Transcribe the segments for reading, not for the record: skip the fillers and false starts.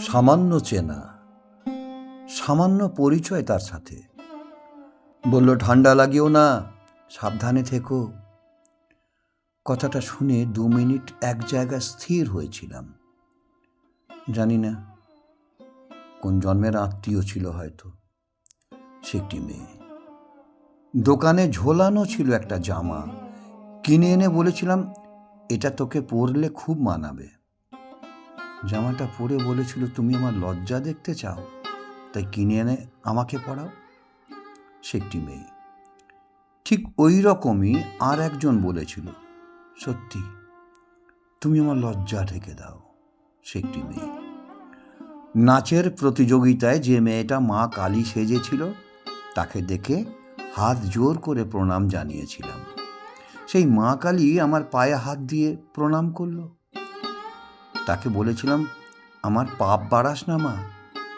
সামান্য চেনা, সামান্য পরিচয় তার সাথে। বলল, ঠান্ডা লাগিও না, সাবধানে থেকো। কথাটা শুনে 2 মিনিট এক জায়গায় স্থির হয়েছিলাম। জানি না কোন জন্মের আত্মীয় ছিল হয়তো। সে একটি মেয়ে। দোকানে ঝোলানো ছিল একটা জামা, কিনে এনে বলেছিলাম, এটা তোকে পরলে খুব মানাবে। জামাটা পরে বলেছিল, তুমি আমার লজ্জা দেখতে চাও, তাই কিনে এনে আমাকে পরাও। সে একটি মেয়ে। ঠিক ওই রকমই আর একজন বলেছিল, সত্যি তুমি আমার লজ্জা ঢেকে দাও। সে একটি মেয়ে। নাচের প্রতিযোগিতায় যে মেয়েটা মা কালী সেজেছিল, তাকে দেখে হাত জোর করে প্রণাম জানিয়েছিলাম। সেই মা কালী আমার পায়ে হাত দিয়ে প্রণাম করলো। তাকে বলেছিলাম, আমার পাপ বাড়াস না মা,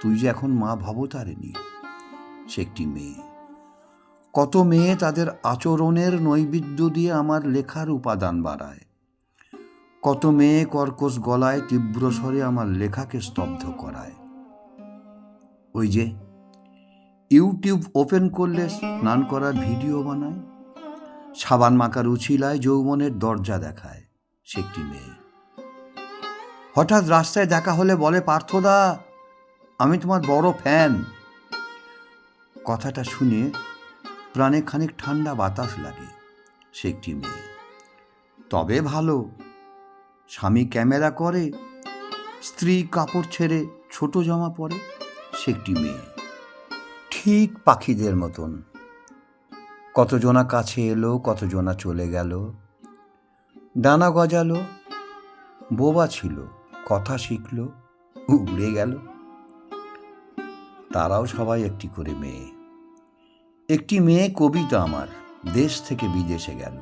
তুই যে এখন মা ভবতারিণী। সে একটি মেয়ে। কত মেয়ে তাদের আচরণের নৈবেদ্য দিয়ে আমার লেখার উপাদান বাড়ায়। কত মেয়ে কর্কশ গলায় তীব্র স্বরে আমার লেখাকে স্তব্ধ করায়। ওই যে ইউটিউব ওপেন করলে স্নান করার ভিডিও বানায়, সাবান মাখার উছিলায় যৌবনের দরজা দেখায়। সে একটি মেয়ে। হঠাৎ রাস্তায় দেখা হলে বলে, পার্থদা, আমি তোমার বড় ফ্যান। কথাটা শুনে প্রাণে খানিক ঠান্ডা বাতাস লাগে। সে একটি মেয়ে। তবে ভালো, স্বামী ক্যামেরা করে, স্ত্রী কাপড় ছেড়ে ছোট জামা পরে। সে একটি মেয়ে। ঠিক পাখিদের মতন। কতজনা কাছে এলো, কতজনা চলে গেল, ডানা গজালো, বোবা ছিল, কথা শিখল, উড়ে গেল। তারাও সবাই একটি করে মেয়ে। একটি মেয়ে কবিতা আমার দেশ থেকে বিদেশে গেল,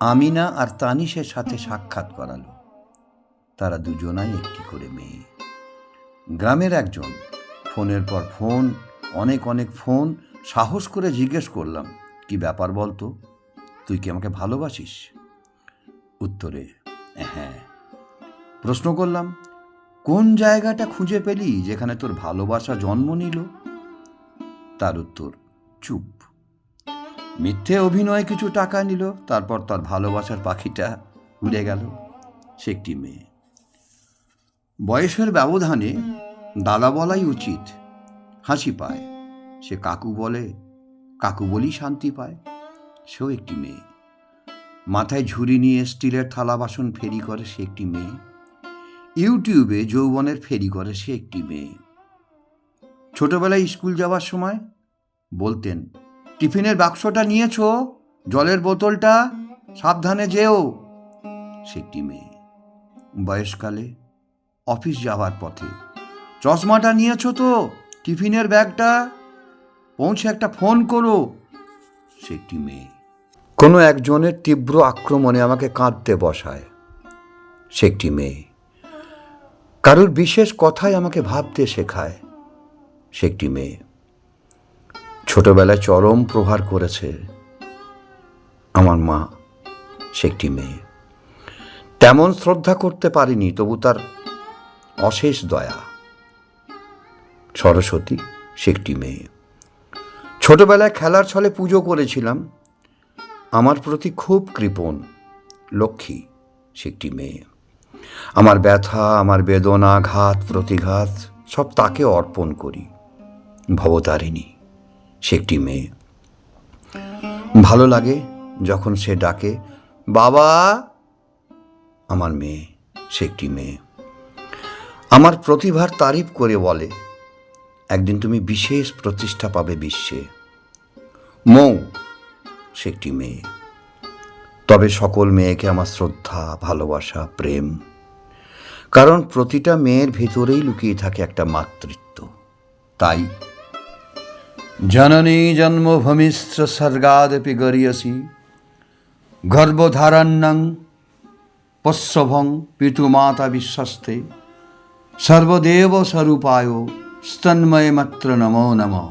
আমিনা আর তানিশের সাথে সাক্ষাৎ করালো। তারা দুজনাই একটি করে মেয়ে। গ্রামের একজন, ফোনের পর ফোন, অনেক অনেক ফোন, সাহস করে জিজ্ঞেস করলাম, কি ব্যাপার বলতো, তুই কি আমাকে ভালোবাসিস? উত্তরে হ্যাঁ। প্রশ্ন করলাম, কোন জায়গাটা খুঁজে পেলি যেখানে তোর ভালোবাসা জন্ম নিল? তার উত্তর, চুপ। মিথ্যে অভিনয় কিছু টাকা নিল, তারপর তার ভালোবাসার পাখিটা উড়ে গেল। সে একটি মেয়ে। বয়সের ব্যবধানে দাদা বলাই উচিত, হাসি পায়। সে কাকু বলে, কাকু বলি শান্তি পায়। সেও একটি মেয়ে। মাথায় ঝুড়ি নিয়ে স্টিলের থালা বাসন ফেরি করে। সে একটি মেয়ে। ইউটিউবে যৌবনের ফেরি করে। সে একটি মেয়ে। ছোটবেলায় স্কুল যাওয়ার সময় বলতেন, টিফিনের বাক্সটা নিয়েছো, জলের বোতলটা, সাবধানে যেও। সে একটি মেয়ে। বয়সকালে অফিস যাওয়ার পথে, চশমাটা নিয়েছো তো, টিফিনের ব্যাগটা, পৌঁছে একটা ফোন করো। সে একটি মেয়ে। কোনো একজনের তীব্র আক্রমণে আমাকে কাঁদতে বসায়। সে একটি মেয়ে। কারোর বিশেষ কথায় আমাকে ভাবতে শেখায়। সে একটি মেয়ে। ছোটবেলায় চরম প্রহার করেছে আমার মা। সে একটি মেয়ে। তেমন শ্রদ্ধা করতে পারিনি, তবু তার অশেষ দয়া। সরস্বতী। সে একটি মেয়ে। ছোটবেলায় খেলার ছলে পুজো করেছিলাম, আমার প্রতি খুব কৃপণ। লক্ষ্মী। সে একটি মেয়ে। আমার ব্যথা, আমার বেদনা, ঘাত প্রতিঘাত সব তাকে অর্পণ করি। ভবতারিণী। সে একটি মেয়ে। ভালো লাগে যখন সে ডাকে, বাবা। আমার মেয়ে। সে একটি মেয়ে। আমার প্রতিভার তারিফ করে বলে, একদিন তুমি বিশেষ প্রতিষ্ঠা পাবে বিশ্বে। মৌ। সে একটি মেয়ে। তবে সকল মেয়েকে আমার শ্রদ্ধা, ভালোবাসা, প্রেম। কারণ প্রতিটা মেয়ের ভেতরেই লুকিয়ে থাকে একটা মাতৃত্ব। তাই জননী জন্মভূমিশ্চ স্বর্গাদপি গরীয়সী, গর্ভধারণ্যং পস্যভং পিতুমাতা বিশ্বস্তে, সর্বদেব স্বরূপায় স্তন্ময় মাত্র নমো নমঃ।